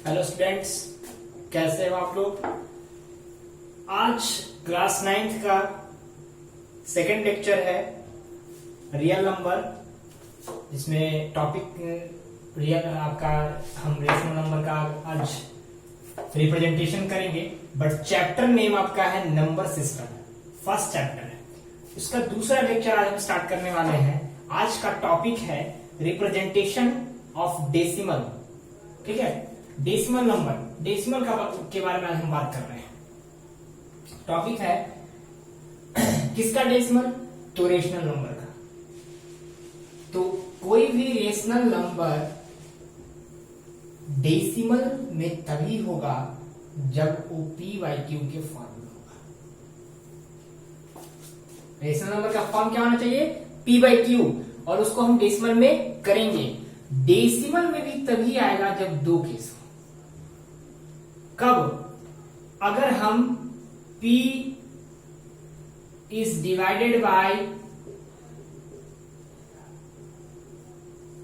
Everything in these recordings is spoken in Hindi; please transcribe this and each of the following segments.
हेलो स्टूडेंट्स, कैसे हो आप लोग। आज क्लास 9th का सेकंड लेक्चर है रियल नंबर, जिसमें टॉपिक रियल आपका हम रेशनल नंबर का आज रिप्रेजेंटेशन करेंगे। बट चैप्टर नेम आपका है नंबर सिस्टम, फर्स्ट चैप्टर है। इसका दूसरा लेक्चर आज हम स्टार्ट करने वाले हैं। आज का टॉपिक है रिप्रेजेंटेशन ऑफ डेसिमल। ठीक है, डेसिमल नंबर, डेसिमल के बारे में आज हम बात कर रहे हैं। टॉपिक है किसका डेसिमल, तो रेशनल नंबर का। तो कोई भी रेशनल नंबर डेसिमल में तभी होगा जब वो p/q के फॉर्म में होगा। रेशनल नंबर का फॉर्म क्या होना चाहिए, p/q, और उसको हम डेसिमल में करेंगे। डेसिमल में भी तभी आएगा जब दो केस हो। कब, अगर हम p is divided by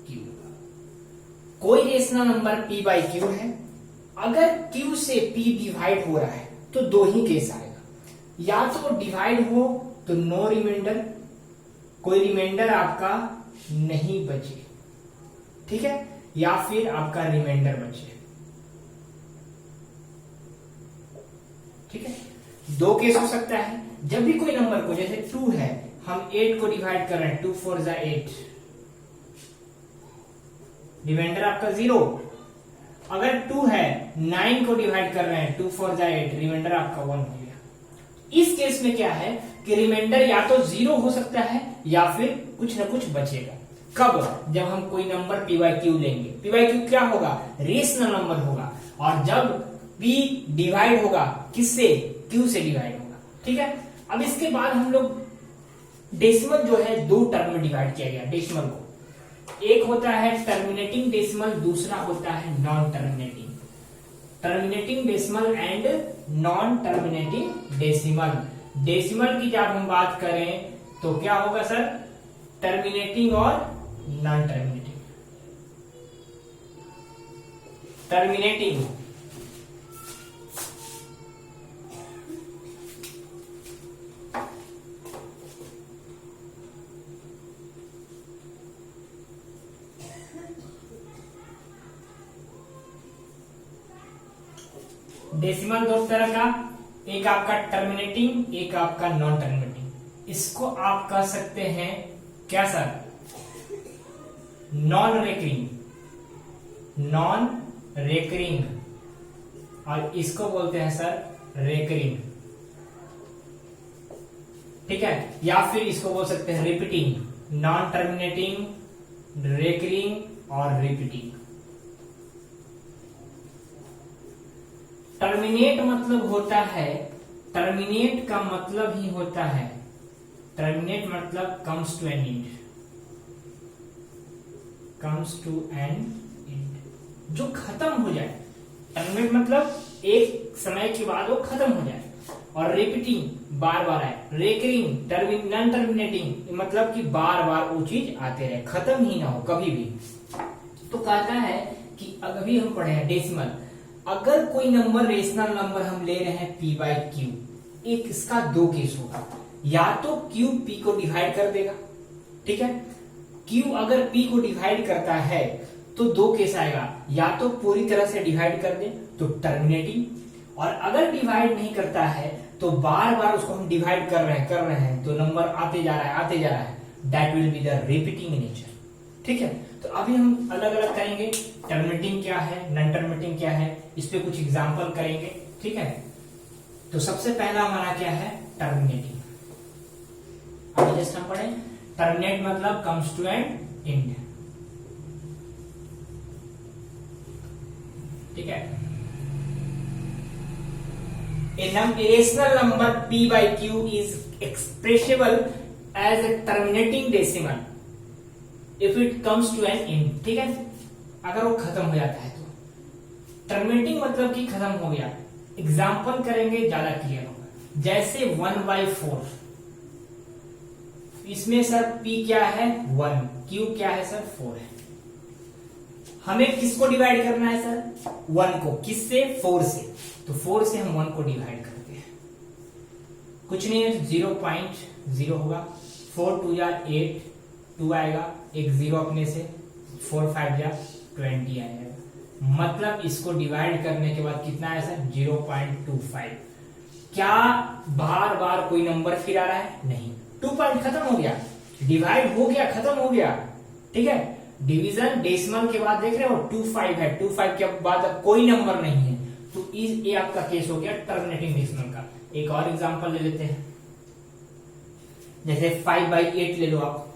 q। कोई रेशनल नंबर p/q है, अगर q से p डिवाइड हो रहा है तो दो ही केस आएगा। या तो डिवाइड हो तो नो रिमाइंडर, कोई रिमाइंडर आपका नहीं बचे, ठीक है, या फिर आपका रिमाइंडर बचे। ठीक है, दो केस हो सकता है। जब भी कोई नंबर को, जैसे 2 है, हम 8 को डिवाइड कर रहे हैं, 2 4 जा 8, रिमाइंडर आपका 0। अगर 2 है, 9 को डिवाइड कर रहे हैं, 2 4 जा 8, रिमाइंडर आपका 1 हो गया। इस केस में क्या है कि रिमाइंडर या तो 0 हो सकता है या फिर कुछ ना कुछ बचेगा। कब, जब हम कोई नंबर p/q लेंगे। p/q क्या होगा, रेशनल नंबर होगा, और जब p डिवाइड होगा किससे, q से डिवाइड होगा। ठीक है, अब इसके बाद हम लोग डेसिमल जो है दो टर्म में डिवाइड किया गया डेसिमल को। एक होता है टर्मिनेटिंग डेसिमल, दूसरा होता है non terminating. Terminating decimal and non terminating decimal. Decimal की जब हम बात करें तो क्या होगा सर, टर्मिनेटिंग और नॉन टर्मिनेटिंग। टर्मिनेटिंग डेसिमल दो तरह का, एक आपका टर्मिनेटिंग, एक आपका नॉन टर्मिनेटिंग। इसको आप कह सकते हैं क्या sir, non recurring, non recurring, और इसको बोलते हैं सर रेकरिंग। ठीक है, या फिर इसको बोल सकते हैं रिपीटिंग, नॉन टर्मिनेटिंग, रेकरिंग और रिपीटिंग। टर्मिनेट मतलब होता है, टर्मिनेट का मतलब ही होता है, टर्मिनेट मतलब comes to an end, comes to an end, जो खत्म हो जाए। टर्मिनेट मतलब एक समय के बाद वो खत्म हो जाए। और रिपीटिंग, बार बार आए। रेकरिंग, नॉन टर्मिनेटिंग मतलब कि बार बार वो चीज आते रहे, खत्म ही ना हो कभी भी। तो कहता है कि अभी हम पढ़े हैं डेसिमल, अगर कोई नंबर रेशनल नंबर हम ले रहे हैं p/q, एक इसका दो केस होगा। या तो q p को डिवाइड कर देगा, ठीक है, q अगर p को डिवाइड करता है तो दो केस आएगा, या तो पूरी तरह से डिवाइड कर दे तो टर्मिनेटिंग, और अगर डिवाइड नहीं करता है तो बार बार उसको हम डिवाइड कर रहे हैं तो नंबर आते जा रहा है, that will be the repeating nature. ठीक है, तो अभी हम अलग अलग करेंगे, टर्मिनेटिंग क्या है, नॉन टर्मिनेटिंग क्या है, इस पे कुछ एग्जांपल करेंगे। ठीक है, तो सबसे पहला हमारा क्या है, टर्मिनेटिंग। अभी जस्ट हम पढ़े, टर्मिनेट मतलब कम्स टू एन एंड। ठीक है, a rational number p/q is expressible as a terminating decimal if it comes to an end। ठीक है, अगर वो खत्म हो जाता है तो। टर्मिनेटिंग मतलब कि खत्म हो गया। एग्जाम्पल करेंगे, ज्यादा क्लियर होगा। जैसे 1/4, इसमें सर p क्या है 1, q क्या है सर 4 है। हमें किसको डिवाइड करना है सर? 1 को। किससे? 4 से। तो 4 से हम 1 को डिवाइड करते हैं, कुछ नहीं है, 0.0 होगा। 4 2 जा 8, 2 आएगा, एक 0 अपने से, 4 5 जा 20 आएगा। मतलब इसको डिवाइड करने के बाद कितना आया सर? 0.25। क्या बार बार कोई नंबर फिर आ रहा है? नहीं। 2 पॉइंट खत्म हो गया, डिवाइड हो गया, खत्म हो गया। ठीक है, डिवीजन डेसिमल के बाद देख रहे हो 25 है, 25 के बाद अब कोई नंबर नहीं है, तो ये आपका केस हो गया टर्मिनेटिंग डेसिमल का। एक और एग्जांपल ले लेते हैं, जैसे 5/8 ले लो आप,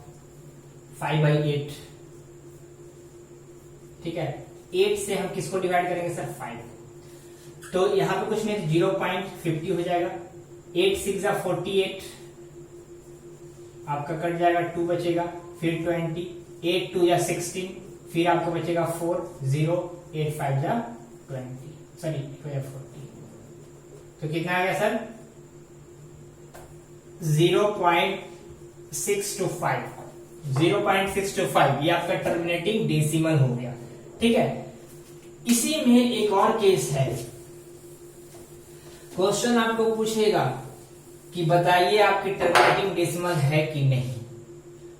5/8। ठीक है, 8 से हम किसको डिवाइड करेंगे सर? 5। तो यहां पे कुछ नहीं, 0.50 हो जाएगा। 8 6 जा 48, आपका कट जाएगा, 2 बचेगा, फिर 20, 8 2 या 16, फिर आपको बचेगा 4 0, 8 5 जा 20, सॉरी 40। तो कितना आ गया सर? 0.625, 0.625 ये आपका टर्मिनेटिंग डेसिमल हो गया। ठीक है, इसी में एक और केस है। क्वेश्चन आपको पूछेगा कि बताइए आपकी टर्मिनेटिंग डेसिमल है कि नहीं,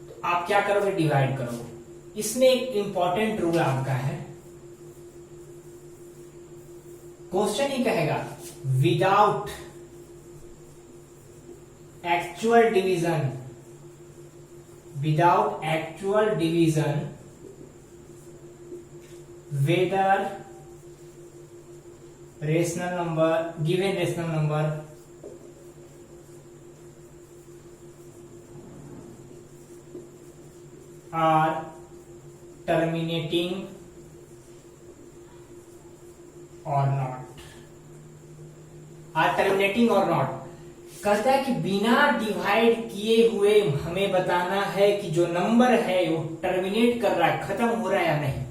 तो आप क्या करोगे? डिवाइड करोगे। इसमें एक इंपॉर्टेंट रूल आपका है, क्वेश्चन ही कहेगा without actual division, without actual division whether rational number, given rational number are terminating or not, are terminating or not। कहता है कि बिना डिवाइड किए हुए हमें बताना है कि जो नंबर है वो टर्मिनेट कर रहा है, खत्म हो रहा है या नहीं।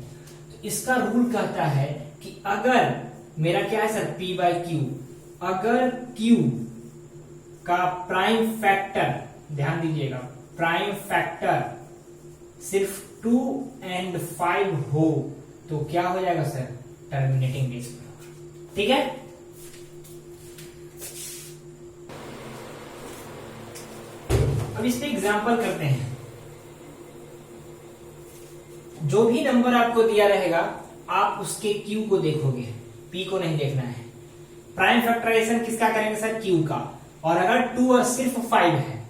इसका रूल कहता है कि अगर मेरा क्या है सर? P/Q, अगर Q का प्राइम फैक्टर, ध्यान दीजिएगा, प्राइम फैक्टर सिर्फ 2 और 5 हो तो क्या हो जाएगा सर? Terminating decimal. ठीक है, अब इस पे एग्जांपल करते हैं। जो भी नंबर आपको दिया रहेगा आप उसके Q को देखोगे, P को नहीं देखना है। प्राइम फैक्टराइजेशन किसका करेंगे सर? Q का। और अगर 2 और सिर्फ 5 है,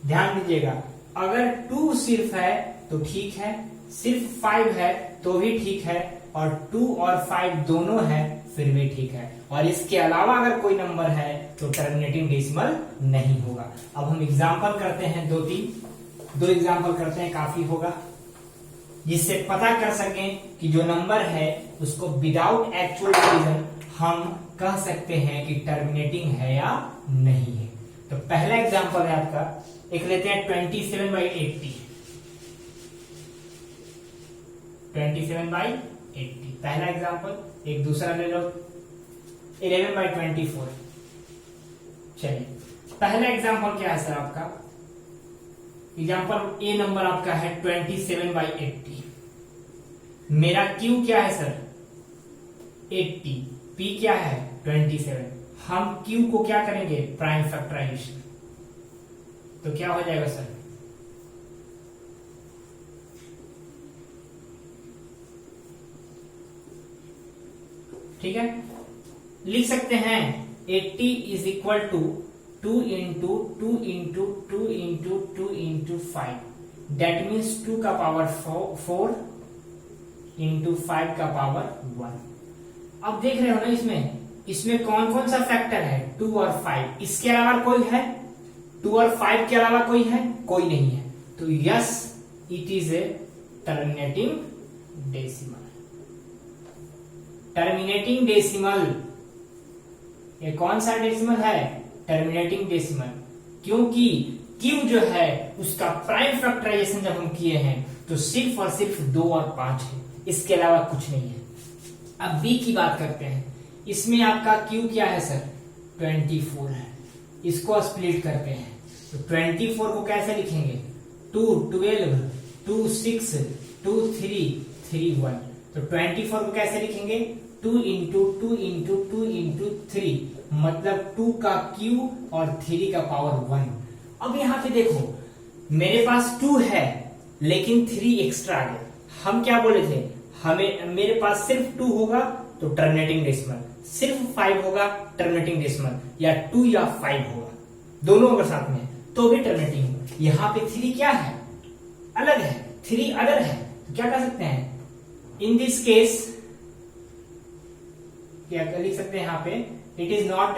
ध्यान दीजिएगा, अगर 2 सिर्फ है तो ठीक है, सिर्फ 5 है तो भी ठीक है, और 2 और 5 दोनों है फिर भी ठीक है, और इसके अलावा अगर कोई नंबर है तो टर्मिनेटिंग डेसिमल नहीं होगा। अब हम एग्जाम्पल करते हैं, 2 एग्जाम्पल करते हैं, काफी होगा, जिससे पता कर सकें कि जो नंबर है उसको विदाउट एक्चुअल डिवीजन हम कह सकते हैं कि टर्मिनेटिंग है या नहीं है। तो पहला एग्जांपल है आपका, एक लेते हैं 27/80, 27/80 पहला एग्जांपल। एक दूसरा ले लो 11/24। चलिए, पहला एग्जांपल क्या है सर आपका? एग्जांपल ए नंबर आपका है 27/80। मेरा Q क्या है सर? 80, P क्या है? 27। हम Q को क्या करेंगे? Prime factorization. तो क्या हो जाएगा सर? ठीक है, लिख सकते हैं 80 is equal to 2 into 2 into 2 into 2 into 5, that means 2 का पावर 4 इंटू 5 का पावर 1। अब देख रहे हो ना, इसमें कौन कौन सा फैक्टर है? 2 और 5, इसके अलावा कोई है? 2 और 5 के अलावा कोई है? कोई नहीं है। तो yes, it is a terminating decimal. Terminating decimal, ये कौन सा डेसिमल है? टर्मिनेटिंग डेसिमल, क्योंकि Q जो है उसका प्राइम फैक्टराइजेशन जब हम किए हैं तो सिर्फ और सिर्फ 2 और 5 है, इसके अलावा कुछ नहीं है। अब B की बात करते हैं, इसमें आपका Q क्या है सर? 24 है। इसको स्प्लिट करते हैं तो 24 को कैसे लिखेंगे? 2 12 2 6 2 3 3 1। तो 24 को कैसे लिखेंगे, 2 इंटू 2 इंटू 2 इंटू 3, मतलब 2 का क्यूब और 3 का पावर 1। अब यहां पे देखो मेरे पास 2 है लेकिन 3 एक्स्ट्रा आ गया। हम क्या बोले थे, मेरे पास सिर्फ 2 होगा तो टर्मिनेटिंग डेसिमल, सिर्फ 5 होगा टर्मिनेटिंग डेसिमल, या 2 या 5 होगा, दोनों अगर साथ में तो भी टर्मिनेटिंग होगा। यहाँ पे 3 क्या है, अलग है, 3 अदर है, तो क्या कर सकते हैं, इन दिस केस क्या लिख सकते हैं यहाँ पे, it is not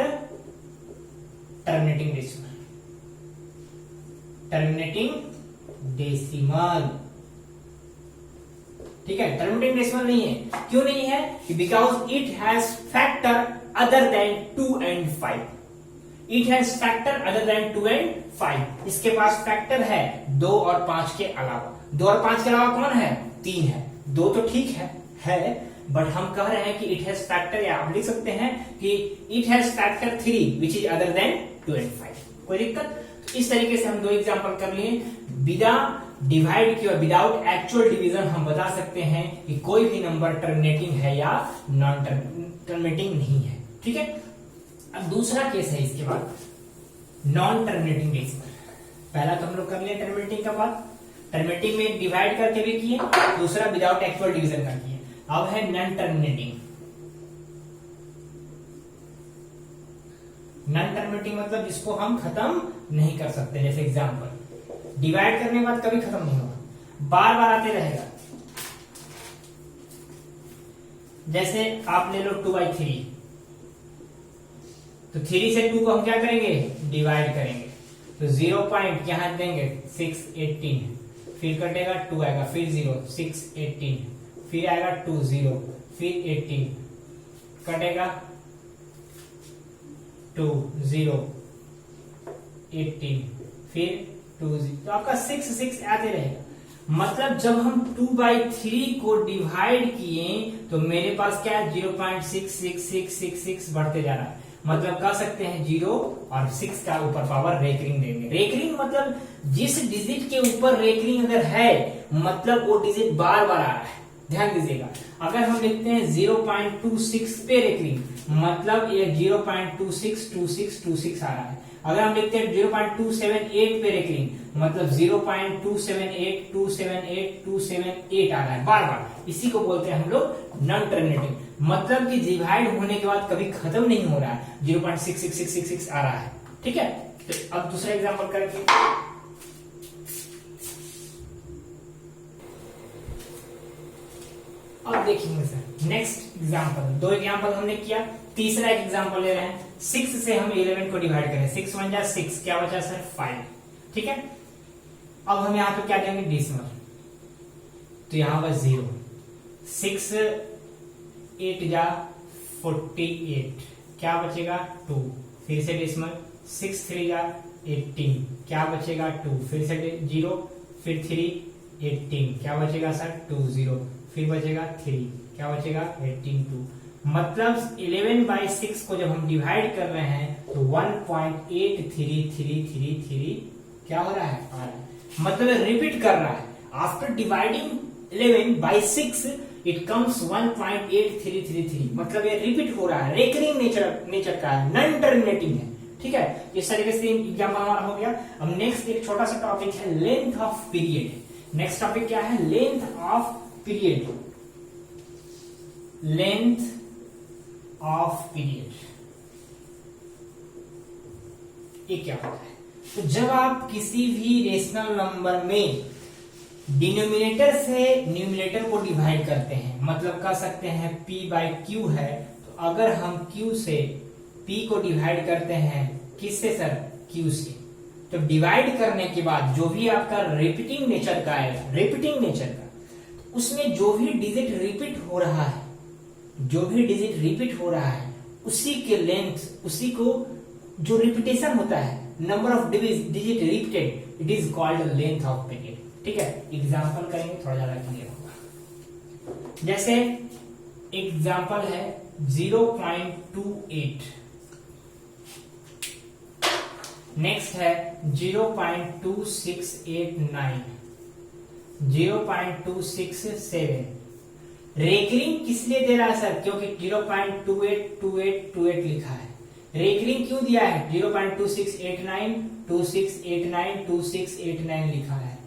terminating decimal, terminating decimal, ठीक है, टर्मिनेटिंग डेसिमल नहीं है। क्यों नहीं है, because it has factor other than 2 and 5, it has factor other than 2 and 5, इसके पास फैक्टर है 2 और 5 के अलावा। 2 और 5 के अलावा कौन है, 3 है, 2 तो ठीक है बट हम कह रहे हैं कि इट हैज फैक्टर, या आप लिख सकते हैं कि it has factor 3 which is other than 2 and 5। कोई दिक्कत, इस तरीके से हम 2 एग्जांपल कर लिए। बिना डिवाइड किया, विदाउट एक्चुअल डिवीजन हम बता सकते हैं कि कोई भी नंबर टर्मिनेटिंग है या नॉन टर्मिनेटिंग नहीं है, ठीक है। अब दूसरा केस है इसके बाद, नॉन टर्मिनेटिंग डेसिमल। पहला तो हम लोग कर लिए टर्मिनेटिंग का बात, टर्मिनेटिंग में डिवाइड करके भी किए, दूसरा विदाउट एक्चुअल डिवीजन का किए। अब है नॉन टर्मिनेटिंग। नॉन टर्मिनेटिंग मतलब जिसको हम खत्म नहीं कर सकते, जैसे एग्जांपल डिवाइड करने के बाद कभी खत्म नहीं होगा, बार बार आते रहेगा। जैसे आप ले लो 2/3, तो 3 से 2 को हम क्या करेंगे, डिवाइड करेंगे, तो 0 पॉइंट यहां देंगे 6 18, फिर कटेगा 2 आएगा, फिर 0 6 18, फिर आएगा 2 0, फिर 18 कटेगा 2 0 18, फिर 2 0, तो आपका 6 6 आते रहेगा। मतलब जब हम 2/3 को डिवाइड किए तो मेरे पास क्या है, 0.66666 बढ़ते जा रहा है। मतलब कह सकते हैं 0 और 6 का ऊपर पावर रेकरिंग देंगे। रेकरिंग मतलब जिस डिजिट के ऊपर रेकरिंग अगर है, मतलब वो डिजिट बार बार आ रहा है, ध्यान दीजिएगा। अगर हम लिखते हैं 0.26 पे रेकरिंग, मतलब ये 0.262626 आ रहा है। अगर हम लिखते हैं 0.278 पे रेकरिंग, मतलब 0.278278278 आ रहा है बार बार, इसी को बोलते हैं हम लोग नॉन टर्मिनेटिंग। मतलब कि डिवाइड होने के बाद कभी खत्म नहीं हो रहा है, 0.66666 आ रहा है, ठीक है। तो अब दूसरा एग्जांपल करके, अब देखेंगे सर नेक्स्ट एग्जांपल। 2 एग्जांपल हमने किया, तीसरा एक एग्जांपल ले रहे हैं। 6 से हम 11 को डिवाइड करें, 6 1 जा 6, क्या बचा सर 5, ठीक है। अब हम यहाँ पे क्या देंगे, डेसिमल, तो यहाँ पर 0, 6 8 जा 48, क्या बचेगा 2, फिर से डेसिमल, 6 3 जा 18, क्या बचेगा 2, फिर से 0, फिर 3 18, क्या बचेगा सर 2 0, फिर बचेगा 3, क्या बचेगा 18 2। मतलब 11/6 को जब हम डिवाइड कर रहे हैं तो 1.83333 क्या हो रहा है, आ रहा है। मतलब रिपीट कर रहा है, आफ्टर डिवाइडिंग 11/6 इट कम्स 1.8333, मतलब ये रिपीट हो रहा है, रेकरिंग नेचर का है, नॉन टर्मिनेटिंग है, ठीक है। इस तरीके से एग्जाम्पल हमारा हो गया। अब नेक्स्ट एक छोटा सा टॉपिक है length of period. Next topic क्या है, length of period, length of period. ये क्या होता है, तो जब आप किसी भी रेशनल नंबर में डिनोमिनेटर से न्यूमिनेटर को डिवाइड करते हैं, मतलब कह सकते हैं p/q है, तो अगर हम q से p को डिवाइड करते हैं, किससे सर, q से, तो डिवाइड करने के बाद जो भी आपका रिपीटिंग नेचर का आएगा, रिपीटिंग नेचर का, तो उसमें जो भी डिजिट रिपीट हो रहा है, जो भी डिजिट रिपीट हो रहा है, उसी के लेंथ, उसी को जो रिपीटेशन होता है, number of digit repeated, it is called length of period, ठीक है। एग्जांपल करेंगे थोड़ा ज्यादा क्लियर होगा। जैसे एग्जांपल है 0.28, नेक्स्ट है 0.2689, 0.267, रेकरिंग किस लिए दे रहा है सर? क्योंकि 0.282828 लिखा है। रेकरिंग क्यों दिया है? 0.2689 2689 2689 लिखा है।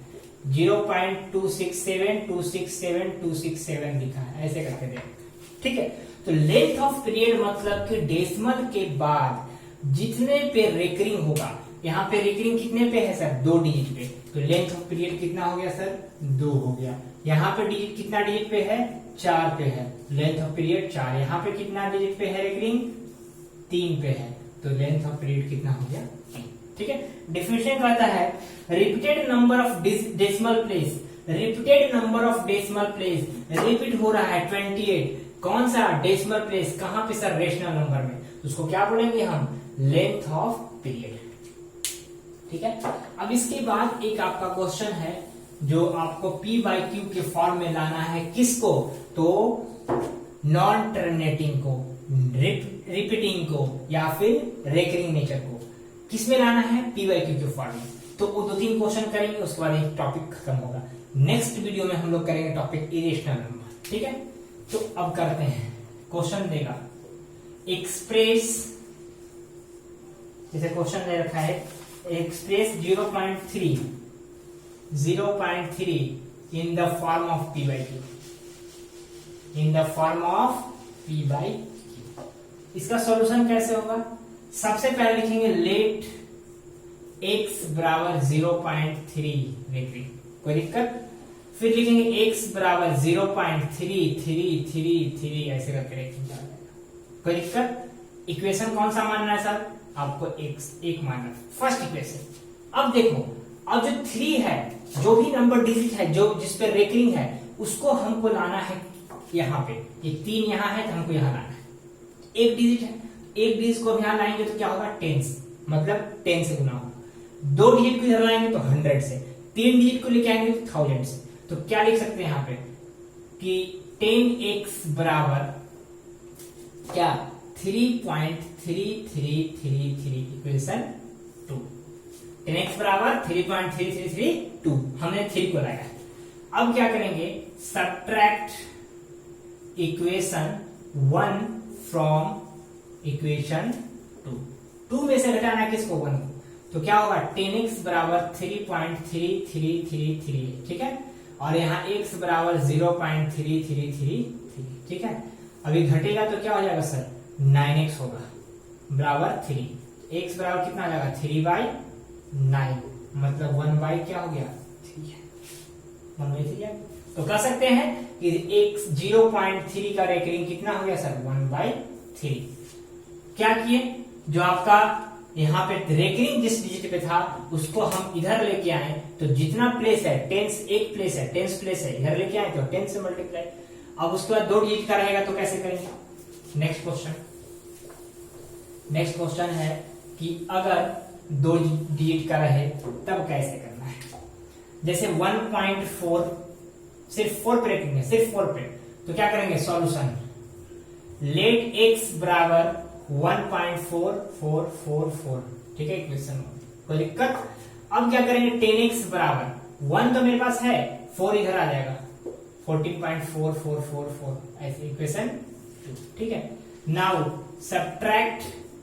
0.267 267 267 लिखा है, ऐसे करके दे। ठीक है, तो लेंथ ऑफ पीरियड मतलब कि डेसिमल के बाद जितने पे रेकरिंग होगा, यहाँ पे रेकरिंग कितने पे है सर? 2 डिजिट पे, तो लेंथ ऑफ पीरियड कितना हो गया सर? 2 हो गया। यहाँ पे डिजिट कितना डिजिट पे है? 4 पे है, लेंथ ऑफ पीरियड 4। यहाँ पे कितना डिजिट पे है रेकरिंग? 3 पे है, तो लेंथ ऑफ पीरियड कितना हो गया? 3। ठीक है, डेफिनेशन कहता है repeated number of decimal place, repeated number of decimal place, repeat हो रहा है 28। कौन सा डेसिमल प्लेस? कहां पे सर? रेशनल नंबर में। उसको क्या बोलेंगे हम? Length of period. ठीक है, अब इसके बाद एक आपका क्वेश्चन है जो आपको P बाई क्यू के फॉर्म में लाना है। किसको? तो नॉन टर्मिनेटिंग को, रिपीटिंग को, या फिर रेकरिंग नेचर को किस में लाना है? P बाई क्यू के फॉर्म में। तो वो 2-3 क्वेश्चन करेंगे, उसके बाद एक टॉपिक खत्म होगा। नेक्स्ट वीडियो में हम लोग करेंगे टॉपिक इरेशनल नंबर। ठीक है, तो अब करते हैं। क्वेश्चन देगा एक्सप्रेस, जैसे क्वेश्चन दे रखा है express 0.3 in the form of P by Q, in the form of P by Q। इसका सॉल्यूशन कैसे होगा? सबसे पहले लिखेंगे लेट x बराबर 0.3 रेकरिंग, कोई दिक्कत? फिर लिखेंगे x बराबर 0.3333 ऐसे करके रेकरिंग, कोई दिक्कत? इक्वेशन कौन सा मानना है सर? आपको एक मानना है, फर्स्ट इक्वेशन। अब देखो, अब जो 3 है, जो भी नंबर डिजिट है जो जिस पे रेकरिंग है, उसको हमको लाना है यहाँ पे। ये 3 यहाँ है तो हमको यहाँ लाना है। एक डिजिट है, एक डिजिट को यहाँ लाएंगे तो क्या होगा? टेंस, मतलब 10 से गुना होगा। 2 डिजिट को इधर लाएंगे तो 100 से, 3 डिजिट को लेके आएंगे तो 1000 से। तो क्या लिख सकते हैं यहाँ पे कि 10x बराबर क्या? 3.3333 इक्वेशन 2। 10x बराबर 3.3332, हमने 3 को लगाया। अब क्या करेंगे? Subtract equation 1 from equation 2। 2 में से घटाना किसको? 1 को। तो क्या होगा? 10x बराबर 3.3333, ठीक है, और यहाँ x बराबर 0.3333, ठीक है। अभी घटेगा तो क्या हो जाएगा सर? 9x होगा बराबर 3। x बराबर कितना आ जाएगा? 3/9, मतलब 1 क्या हो गया? 3 है, 1/3 है। तो कह सकते हैं कि x 0.3 का रेकरिंग कितना हो गया सर? 1/3। क्या किए? जो आपका यहाँ पे रेकरिंग जिस डिजिट पे था उसको हम इधर लेके आए, तो जितना प्लेस है, टेंस एक प्लेस है, टेंस प्लेस है, इधर लेके आए तो 10 से मल्टीप्लाई। अब उसके बाद 2 डिजिट का रहेगा तो कैसे करेंगे? नेक्स्ट क्वेश्चन है कि अगर 2 डिजिट का रहे तब कैसे करना है? जैसे 1.4 सिर्फ 4 पे रखेंगे, सिर्फ 4 पे, तो क्या करेंगे? सॉल्यूशन लेट x बराबर 1.4444, ठीक है, इक्वेशन 1, कोई दिक्कत? अब क्या करेंगे? 10x बराबर 1 तो मेरे पास है, 4 इधर आ जाएगा, 14.4444 ऐसे इक्वेशन 2, ठीक है। Now subtract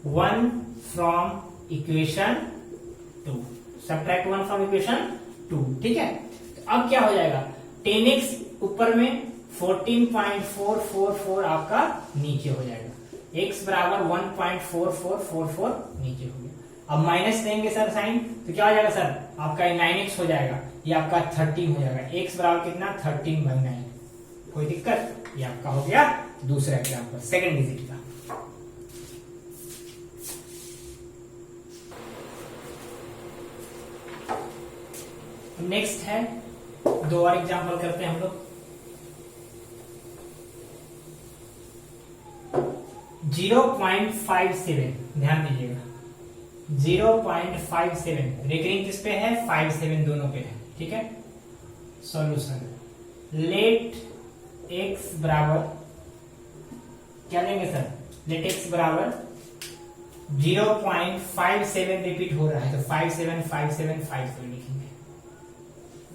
1 from equation 2, subtract 1 from equation 2, ठीक है। तो अब क्या हो जाएगा? 10x ऊपर में, 14.444 आपका नीचे हो जाएगा, x बराबर 1.4444 नीचे हो गया। अब माइनस देंगे सर साइन, तो क्या हो जाएगा सर? आपका 9x हो जाएगा, ये आपका 13 हो जाएगा। x बराबर कितना? 13/9, कोई दिक्कत? ये आपका हो गया दूसरा एग्जाम्पल, सेकंड डिजिट का। नेक्स्ट है 2 और एग्जाम्पल करते हैं हम लोग। 0.57, ध्यान दीजिएगा, 0.57 रेकरिंग किस पे है? 5-7 दोनों पे है, ठीक है। सॉल्यूशन लेट x बराबर क्या लेंगे सर? लेट x बराबर 0.57 रिपीट हो रहा है तो 575757 लिखेंगे,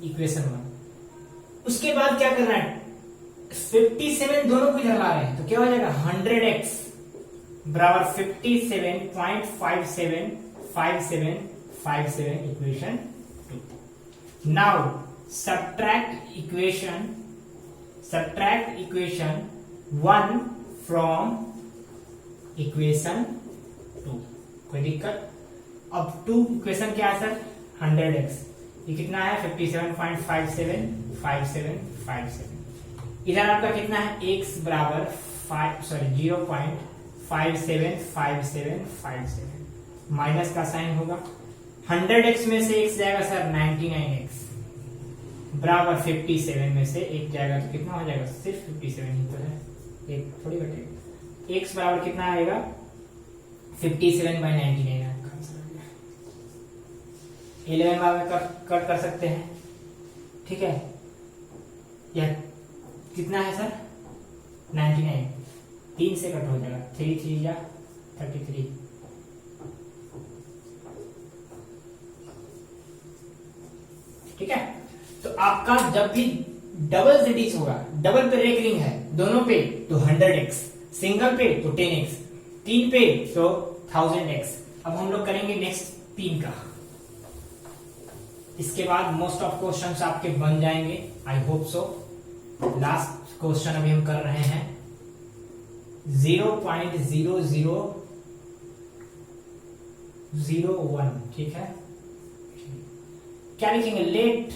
इक्वेशन 1। उसके बाद क्या करना है? 57 दोनों को इधर ला रहे हैं, तो क्या हो जाएगा 100x बराबर 57.575757 equation 2। Now subtract equation 1 from equation 2। कोई दिक्कत? अब 2 इक्वेशन क्या है सर? 100x, ये कितना है 57.575757। इधर आपका कितना है x बराबर 0.575757 माइनस का साइन होगा। 100x में से x जाएगा सर 99x बराबर 57 में से एक जाएगा तो कितना हो जाएगा? सिर्फ 57 ही तो है, एक थोड़ी घटेगा। x बराबर कितना आएगा? 57/99 आपका आंसर आ गया। 11 बार में कट कर सकते हैं, ठीक है। या कितना है सर? 99, 3 से कट हो जाएगा, 3 3 या 33। ठीक है, तो आपका जब भी डबल डिजिट होगा, डबल पे रेकरिंग है दोनों पे तो 100x, सिंगल पे तो 10x, 3 पे तो 1000x। अब हम लोग करेंगे नेक्स्ट 3 का। इसके बाद मोस्ट ऑफ क्वेश्चंस आपके बन जाएंगे, I hope so. Last question अभी हम कर रहे हैं 0.0001, ठीक है। क्या लिखेंगे? लेट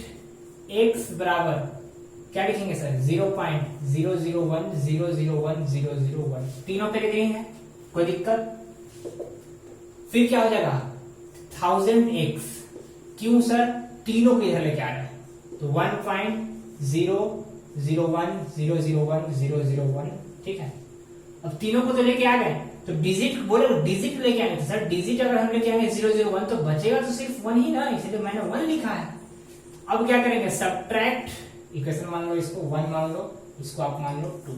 x बराबर क्या लिखेंगे सर? 0.001001001001, तीनों पे लिखेंगे, कोई दिक्कत? फिर क्या हो जाएगा? 1000x, क्यों सर? तीनों को इधर लेके आ रहे हैं तो 1.001001001001, ठीक है। अब तीनों को तो लेके आ गए, तो डिजिट बोले, डिजिट लेके आएंगे सर। डिजिट अगर हम लेके आएंगे 001 तो बचेगा तो सिर्फ 1 ही ना, इसलिए मैंने 1 लिखा है। अब क्या करेंगे? सब्ट्रैक्ट इक्वेशन मान लो, इसको 1 मान लो, इसको आप मान लो 2।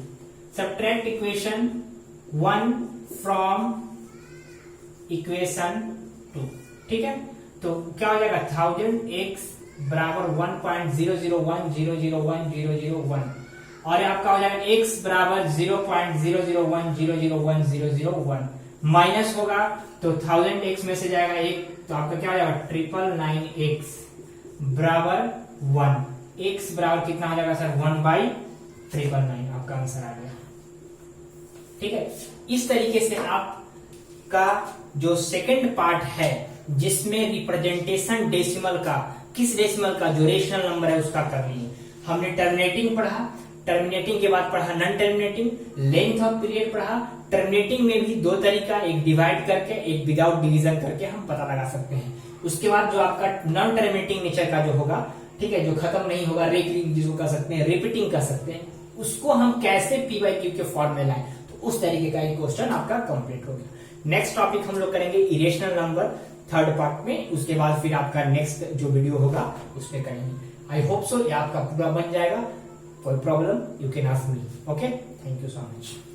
सब्ट्रैक्ट इक्वेशन 1 फ्रॉम इक्वेशन 2, ठीक है। तो क्या हो जाएगा? 1000x बराबर 1.001001001001, और आपका हो जाएगा x बराबर 0.001001001001 माइनस होगा तो 1000x में से जाएगा 1, तो आपका क्या हो जाएगा? 999x बराबर 1। x बराबर कितना हो जाएगा सर? 1/999, आपका आंसर आ गया, ठीक है। इस तरीके से आपका जो सेकंड पार्ट है जिसमें रिप्रेजेंटेशन डेसिमल का, किस डेसिमल का? जो रेशनल नंबर है उसका कर लिए। हमने टर्मिनेटिंग पढ़ा, टर्मिनेटिंग के बाद पढ़ा non terminating, length of period पढ़ा। टर्मिनेटिंग में भी 2 तरीका, एक डिवाइड करके, एक विदाउट डिवीजन करके हम पता लगा सकते हैं। उसके बाद जो आपका नॉन टर्मिनेटिंग नेचर का जो होगा, ठीक है, जो खत्म नहीं होगा, रेकरिंग जिसको कर सकते हैं, रिपीटिंग कर सकते हैं, उसको हम कैसे p/q के फॉर्म में लाएं, तो उस तरीके का एक क्वेश्चन आपका कंप्लीट हो गया। नेक्स्ट टॉपिक हम लोग करेंगे इरेशनल नंबर, थर्ड पार्ट में। उसके बाद फिर आपका नेक्स्ट जो वीडियो होगा उसमें करेंगे। आई होप सो ये आपका पूरा बन जाएगा। कोई problem you can ask me. Okay, thank you so much.